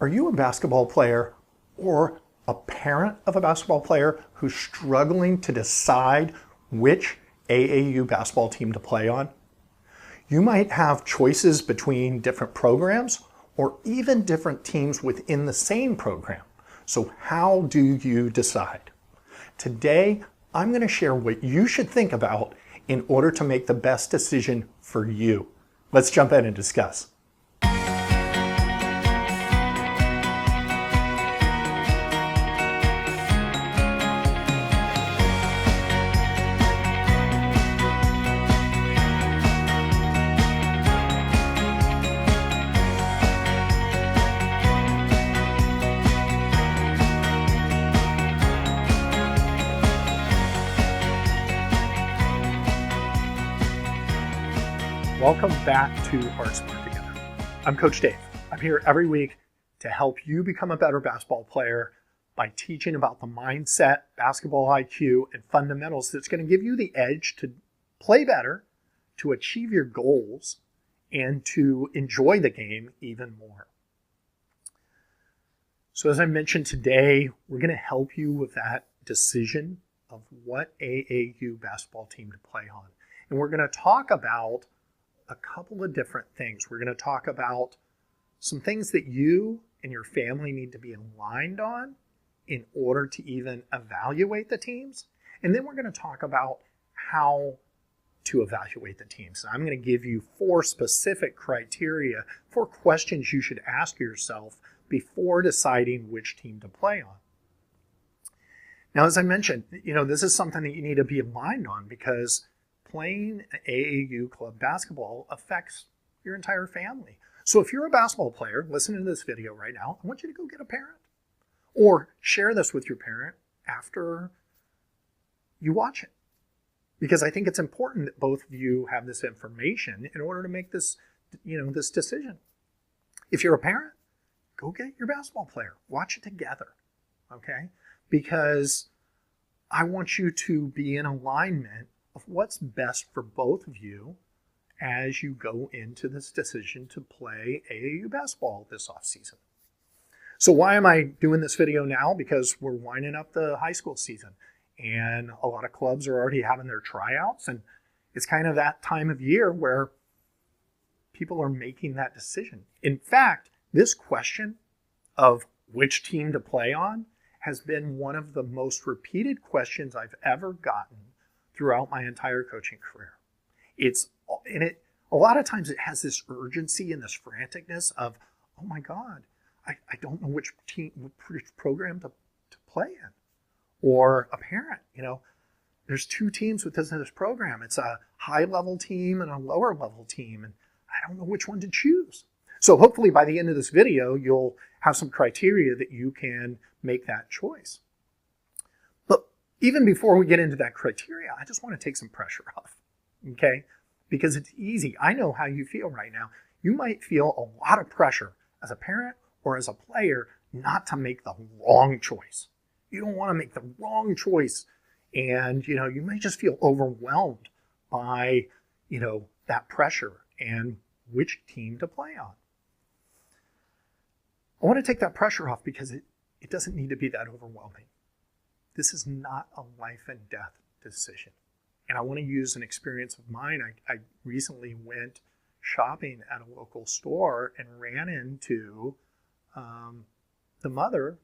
Are you a basketball player or a parent of a basketball player who's struggling to decide which AAU basketball team to play on? You might have choices between different programs or even different teams within the same program. So how do you decide? Today, I'm going to share what you should think about in order to make the best decision for you. Let's jump in and discuss. Welcome back to Hard Smart Together. I'm Coach Dave. I'm here every week to help you become a better basketball player by teaching about the mindset, basketball IQ, and fundamentals that's going to give you the edge to play better, to achieve your goals, and to enjoy the game even more. So as I mentioned today, we're going to help you with that decision of what AAU basketball team to play on. And we're going to talk about a couple of different things. We're going to talk about some things that you and your family need to be aligned on in order to even evaluate the teams. And then we're going to talk about how to evaluate the teams. And I'm going to give you 4 specific criteria, 4 questions you should ask yourself before deciding which team to play on. Now, as I mentioned, this is something that you need to be aligned on because playing AAU club basketball affects your entire family. So if you're a basketball player, listen to this video right now. I want you to go get a parent or share this with your parent after you watch it. Because I think it's important that both of you have this information in order to make this, this decision. If you're a parent, go get your basketball player. Watch it together, okay? Because I want you to be in alignment of what's best for both of you as you go into this decision to play AAU basketball this offseason. So why am I doing this video now? Because we're winding up the high school season and a lot of clubs are already having their tryouts, and it's kind of that time of year where people are making that decision. In fact, this question of which team to play on has been one of the most repeated questions I've ever gotten throughout my entire coaching career. A lot of times it has this urgency and this franticness of, oh my God, I don't know which program to play in. Or a parent, there's 2 teams within this program. It's a high level team and a lower level team, and I don't know which one to choose. So hopefully by the end of this video, you'll have some criteria that you can make that choice. Even before we get into that criteria, I just want to take some pressure off, okay? Because it's easy. I know how you feel right now. You might feel a lot of pressure as a parent or as a player not to make the wrong choice. You don't want to make the wrong choice, and you may just feel overwhelmed by that pressure and which team to play on. I want to take that pressure off because it doesn't need to be that overwhelming. This is not a life and death decision. And I want to use an experience of mine. I recently went shopping at a local store and ran into the mother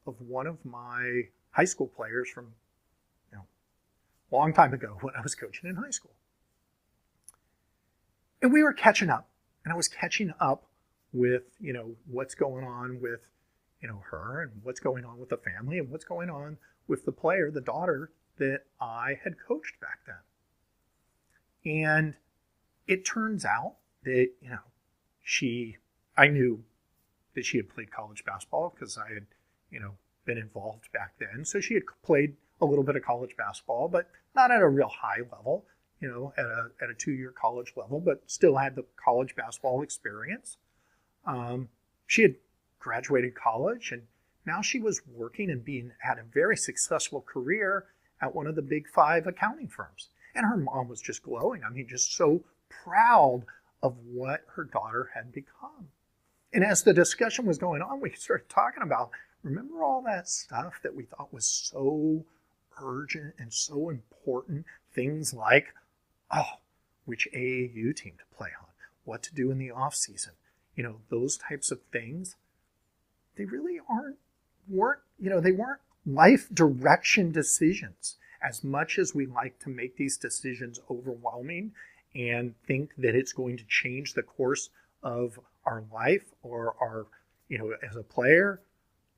of one of my high school players from a long time ago when I was coaching in high school. And we were catching up. And I was catching up with, what's going on with, her and what's going on with the family and what's going on with the player, the daughter that I had coached back then. And it turns out that, I knew that she had played college basketball because I had, been involved back then. So she had played a little bit of college basketball, but not at a real high level, at a 2-year college level, but still had the college basketball experience. She had graduated college, and now she was working and had a very successful career at one of the big 5 accounting firms. And her mom was just glowing. Just so proud of what her daughter had become. And as the discussion was going on, we started talking about, remember all that stuff that we thought was so urgent and so important? Things like, which AAU team to play on, what to do in the off season, those types of things. They really they weren't life direction decisions. As much as we like to make these decisions overwhelming and think that it's going to change the course of our life or our, as a player,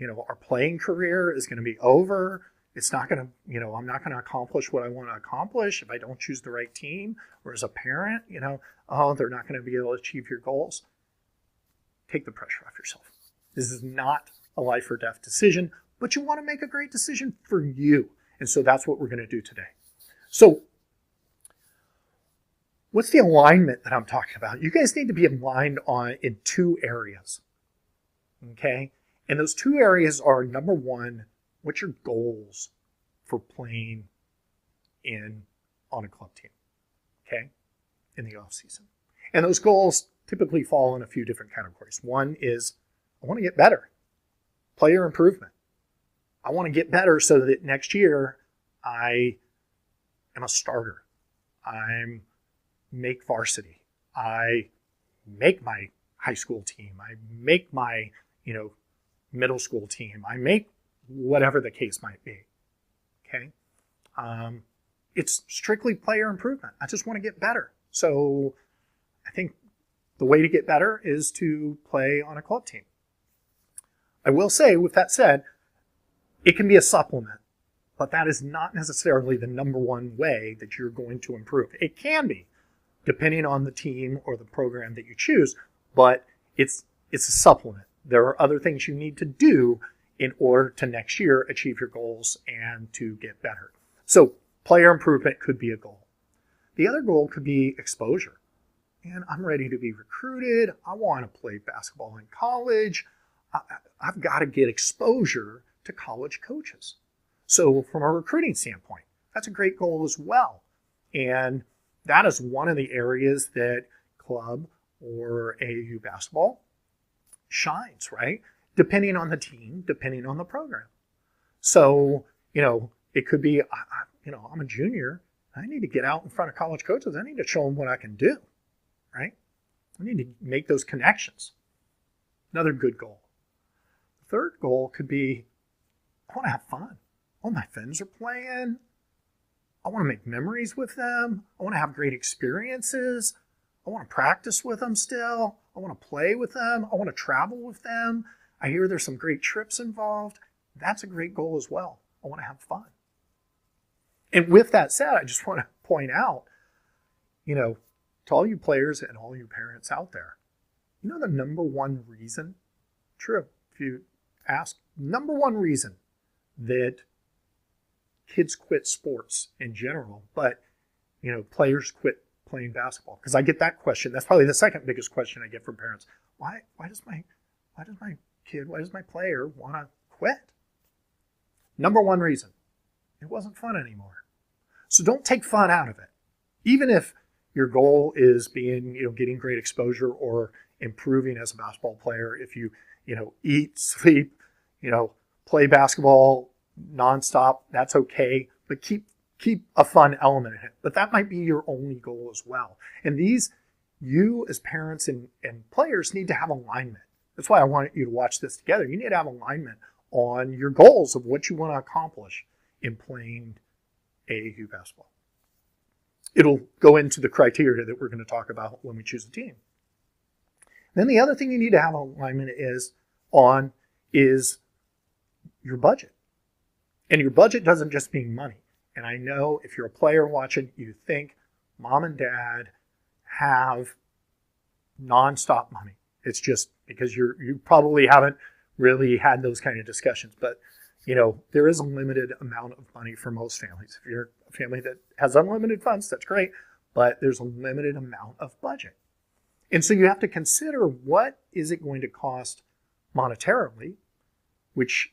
our playing career is going to be over. It's not going to, I'm not going to accomplish what I want to accomplish if I don't choose the right team. Or as a parent, they're not going to be able to achieve your goals. Take the pressure off yourself. This is not a life or death decision, but you want to make a great decision for you. And so that's what we're going to do today. So what's the alignment that I'm talking about? You guys need to be aligned in two areas. Okay? And those two areas are, number one, what's your goals for playing on a club team? Okay? In the off season. And those goals typically fall in a few different categories. One is, I want to get better. Player improvement. I want to get better so that next year I am a starter. I make varsity. I make my high school team. I make my, middle school team. I make whatever the case might be. Okay? It's strictly player improvement. I just want to get better. So I think the way to get better is to play on a club team. I will say, with that said, it can be a supplement, but that is not necessarily the number one way that you're going to improve. It can be, depending on the team or the program that you choose, but it's a supplement. There are other things you need to do in order to next year achieve your goals and to get better. So player improvement could be a goal. The other goal could be exposure. And I'm ready to be recruited. I want to play basketball in college. I've got to get exposure to college coaches. So from a recruiting standpoint, that's a great goal as well. And that is one of the areas that club or AAU basketball shines, right? Depending on the team, depending on the program. So, it could be, I'm a junior. I need to get out in front of college coaches. I need to show them what I can do, right? I need to make those connections. Another good goal. The third goal could be, I want to have fun. All my friends are playing. I want to make memories with them. I want to have great experiences. I want to practice with them still. I want to play with them. I want to travel with them. I hear there's some great trips involved. That's a great goal as well. I want to have fun. And with that said, I just want to point out, to all you players and all you parents out there, the number one reason, true, if you ask, number one reason that kids quit sports in general, but, players quit playing basketball. Because I get that question. That's probably the second biggest question I get from parents. Why does my player want to quit? Number one reason, it wasn't fun anymore. So don't take fun out of it. Even if your goal is getting great exposure or improving as a basketball player, if you, eat, sleep, play basketball nonstop, that's okay. But keep a fun element in it. But that might be your only goal as well. And you as parents and players need to have alignment. That's why I want you to watch this together. You need to have alignment on your goals of what you want to accomplish in playing AAU basketball. It'll go into the criteria that we're going to talk about when we choose a team. Then the other thing you need to have alignment is your budget. And your budget doesn't just mean money. And I know if you're a player watching, you think mom and dad have nonstop money. It's just because you probably haven't really had those kind of discussions. But, there is a limited amount of money for most families. If you're a family that has unlimited funds, that's great. But there's a limited amount of budget. And so you have to consider, what is it going to cost monetarily, which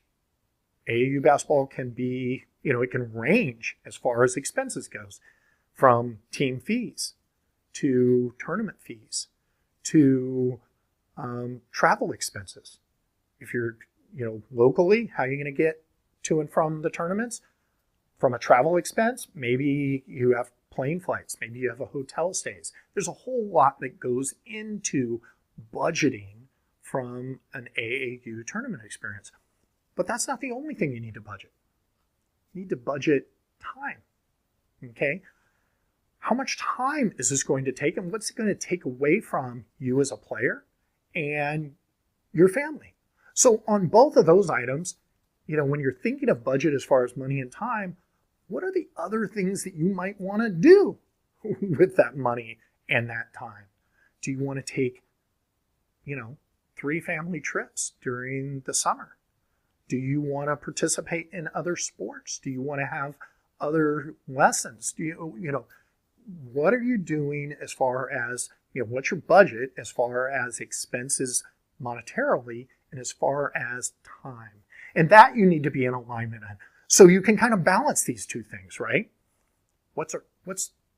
AAU basketball can be, it can range as far as expenses goes, from team fees to tournament fees to Travel expenses. If you're, locally, how are you going to get to and from the tournaments? From a travel expense, maybe you have plane flights, maybe you have a hotel stays. There's a whole lot that goes into budgeting from an AAU tournament experience. But that's not the only thing you need to budget. You need to budget time. Okay? How much time is this going to take, and what's it going to take away from you as a player and your family? So on both of those items, when you're thinking of budget as far as money and time, what are the other things that you might want to do with that money and that time? Do you want to take, 3 family trips during the summer? Do you want to participate in other sports? Do you want to have other lessons? What are you doing as far as, what's your budget as far as expenses monetarily and as far as time? And that you need to be in alignment on. So you can kind of balance these two things, right? What's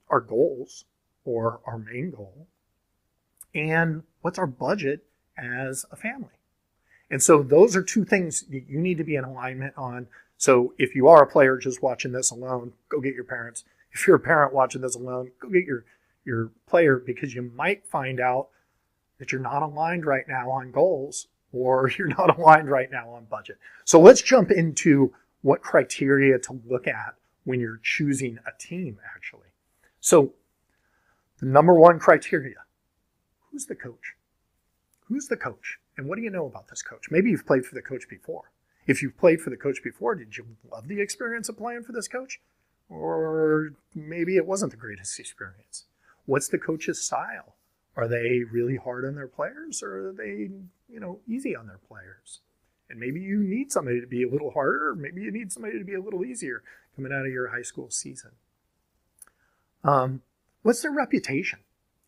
our goals or our main goal? And what's our budget as a family? And so those are two things that you need to be in alignment on. So if you are a player just watching this alone, go get your parents. If you're a parent watching this alone, go get your player, because you might find out that you're not aligned right now on goals, or you're not aligned right now on budget. So let's jump into what criteria to look at when you're choosing a team, actually. So the number one criteria, who's the coach? Who's the coach? And what do you know about this coach? Maybe you've played for the coach before. If you've played for the coach before, did you love the experience of playing for this coach? Or maybe it wasn't the greatest experience. What's the coach's style? Are they really hard on their players, or are they, easy on their players? And maybe you need somebody to be a little harder, or maybe you need somebody to be a little easier coming out of your high school season. What's their reputation?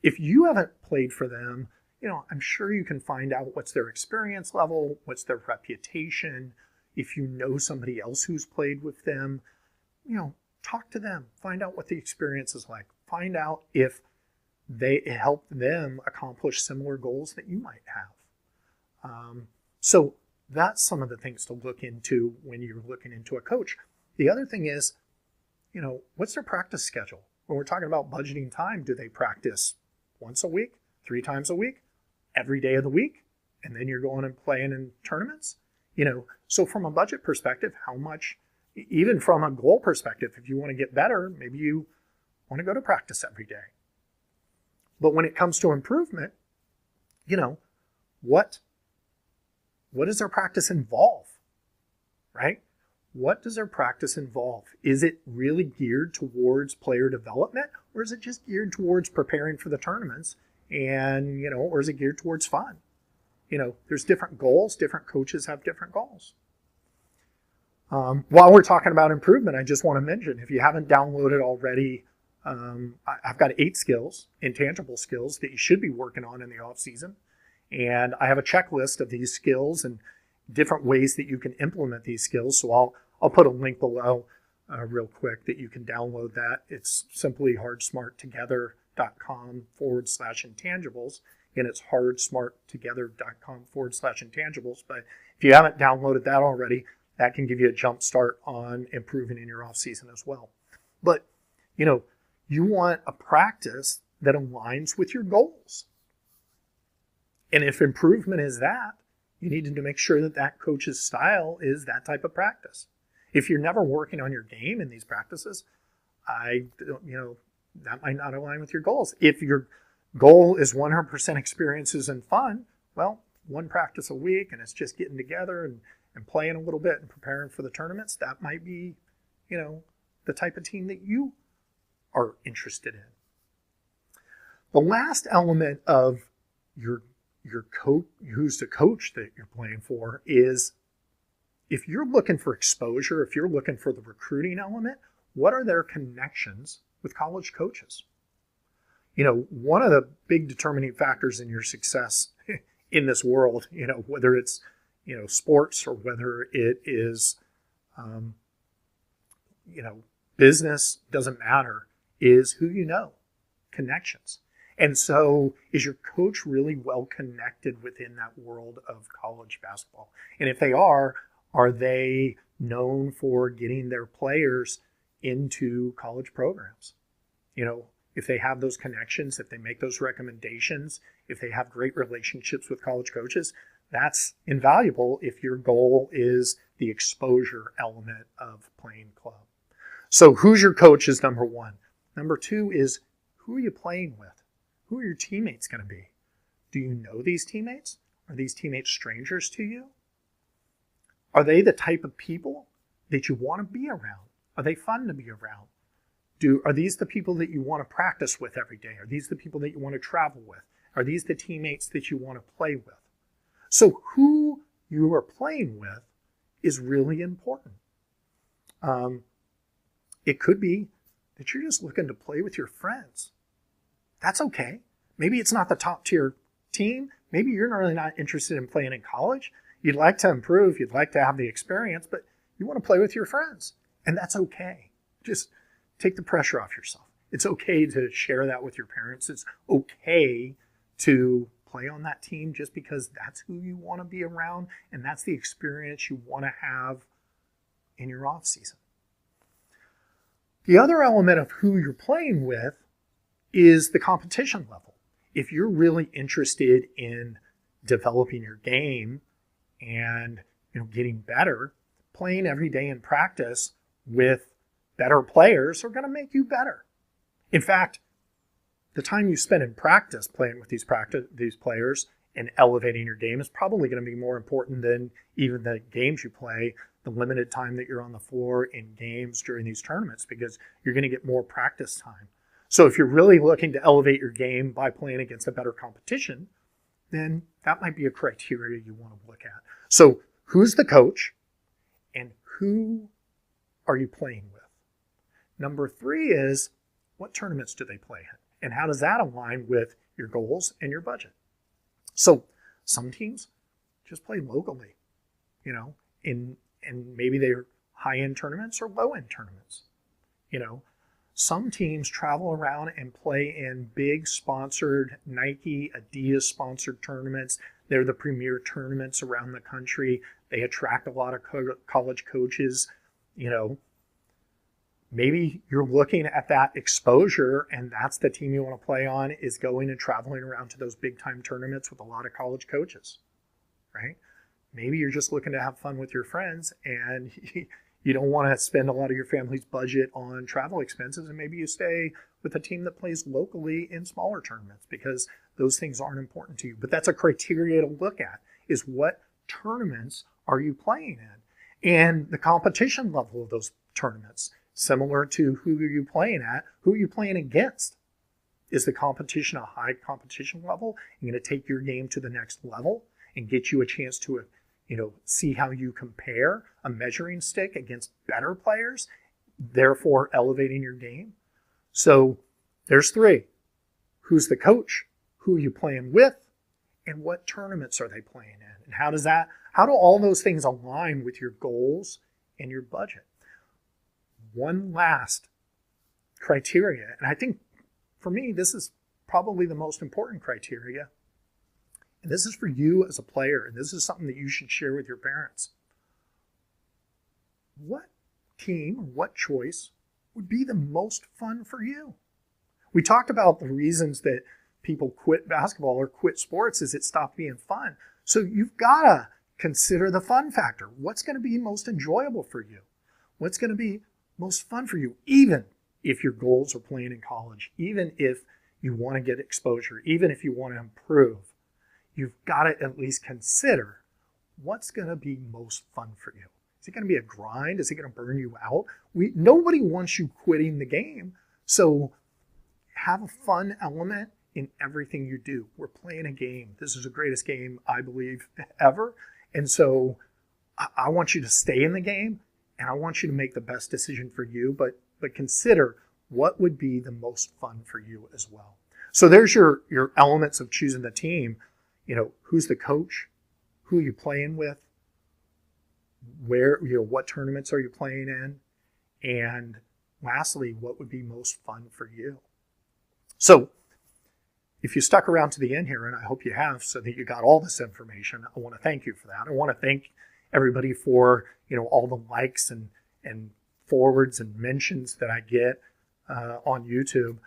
If you haven't played for them, I'm sure you can find out what's their experience level, what's their reputation. If you know somebody else who's played with them, talk to them, find out what the experience is like, find out if they help them accomplish similar goals that you might have. So that's some of the things to look into when you're looking into a coach. The other thing is, what's their practice schedule? When we're talking about budgeting time, do they practice once a week, 3 times a week, every day of the week, and then you're going and playing in tournaments? So from a budget perspective, how much, even from a goal perspective, if you want to get better, maybe you want to go to practice every day. But when it comes to improvement, what does their practice involve, right? What does their practice involve? Is it really geared towards player development, or is it just geared towards preparing for the tournaments? And, or is it geared towards fun? There's different goals. Different coaches have different goals. While we're talking about improvement, I just want to mention, if you haven't downloaded already, I've got 8 skills, intangible skills, that you should be working on in the off season. And I have a checklist of these skills and different ways that you can implement these skills. So I'll put a link below real quick that you can download that. It's simply hardsmarttogether.com/intangibles. Again, it's hardsmarttogether.com/intangibles. But if you haven't downloaded that already, that can give you a jump start on improving in your off season as well. But, you want a practice that aligns with your goals. And if improvement is that, you need to make sure that that coach's style is that type of practice. If you're never working on your game in these practices, that might not align with your goals. If your goal is 100% experiences and fun, well, 1 practice a week and it's just getting together and playing a little bit and preparing for the tournaments, that might be, the type of team that you are interested in. The last element of your coach, who's the coach that you're playing for, is if you're looking for exposure, if you're looking for the recruiting element, what are their connections with college coaches? One of the big determining factors in your success in this world, whether it's, sports or whether it is, business, doesn't matter, is who you know, connections. And so is your coach really well connected within that world of college basketball? And if they are they known for getting their players into college programs? If they have those connections, if they make those recommendations, if they have great relationships with college coaches, that's invaluable if your goal is the exposure element of playing club. So who's your coach is number one. Number two is, who are you playing with? Who are your teammates going to be? Do you know these teammates? Are these teammates strangers to you? Are they the type of people that you want to be around? Are they fun to be around? Are these the people that you want to practice with every day? Are these the people that you want to travel with? Are these the teammates that you want to play with? So who you are playing with is really important. It could be that you're just looking to play with your friends. That's okay. Maybe it's not the top tier team. Maybe you're really not interested in playing in college. You'd like to improve. You'd like to have the experience, but you want to play with your friends. And that's okay. Just take the pressure off yourself. It's okay to share that with your parents. It's okay to play on that team just because that's who you want to be around and that's the experience you want to have in your off season. The other element of who you're playing with is the competition level. If you're really interested in developing your game and getting better, playing every day in practice with better players are going to make you better. In fact, the time you spend in practice playing with these players and elevating your game is probably going to be more important than even the games you play, the limited time that you're on the floor in games during these tournaments, because you're going to get more practice time. So if you're really looking to elevate your game by playing against a better competition, then that might be a criteria you want to look at. So who's the coach and who are you playing with? Number three is, what tournaments do they play in? And how does that align with your goals and your budget? So some teams just play locally, and maybe they're high-end tournaments or low-end tournaments. Some teams travel around and play in big sponsored Nike, Adidas sponsored tournaments. They're the premier tournaments around the country. They attract a lot of college coaches. Maybe you're looking at that exposure and that's the team you want to play on, is going and traveling around to those big time tournaments with a lot of college coaches, right? Maybe you're just looking to have fun with your friends and you don't want to spend a lot of your family's budget on travel expenses, and maybe you stay with a team that plays locally in smaller tournaments because those things aren't important to you. But that's a criteria to look at, is what tournaments are you playing in and the competition level of those tournaments. Similar to who are you playing at, who are you playing against? Is the competition a high competition level? You're going to take your game to the next level and get you a chance to, see how you compare a measuring stick against better players, therefore elevating your game. So there's three. Who's the coach? Who are you playing with? And what tournaments are they playing in? And how do all those things align with your goals and your budget? One last criteria, and I think for me, this is probably the most important criteria. And this is for you as a player, and this is something that you should share with your parents. What team or what choice would be the most fun for you? We talked about the reasons that people quit basketball or quit sports is it stopped being fun. So you've got to consider the fun factor. What's going to be most enjoyable for you? What's going to be most fun for you, even if your goals are playing in college, even if you want to get exposure, even if you want to improve? You've got to at least consider what's going to be most fun for you. Is it going to be a grind? Is it going to burn you out? Nobody wants you quitting the game. So have a fun element in everything you do. We're playing a game. This is the greatest game, I believe, ever. And so I want you to stay in the game, and I want you to make the best decision for you, but consider what would be the most fun for you as well. So there's your elements of choosing the team. Who's the coach? Who are you playing with? Where, what tournaments are you playing in? And lastly, what would be most fun for you? So if you stuck around to the end here, and I hope you have, so that you got all this information, I want to thank you for that. I want to thank everybody for, all the likes and forwards and mentions that I get on YouTube.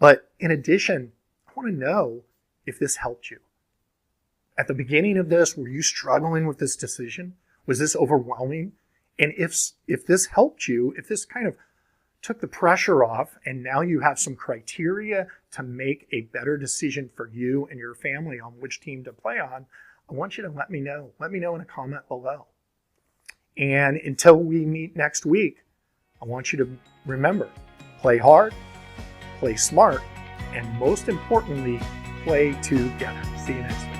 But in addition, I want to know if this helped you. At the beginning of this, were you struggling with this decision? Was this overwhelming? And if this helped you, if this kind of took the pressure off and now you have some criteria to make a better decision for you and your family on which team to play on, I want you to let me know. Let me know in a comment below. And until we meet next week, I want you to remember, play hard, play smart, and most importantly, play together. See you next week.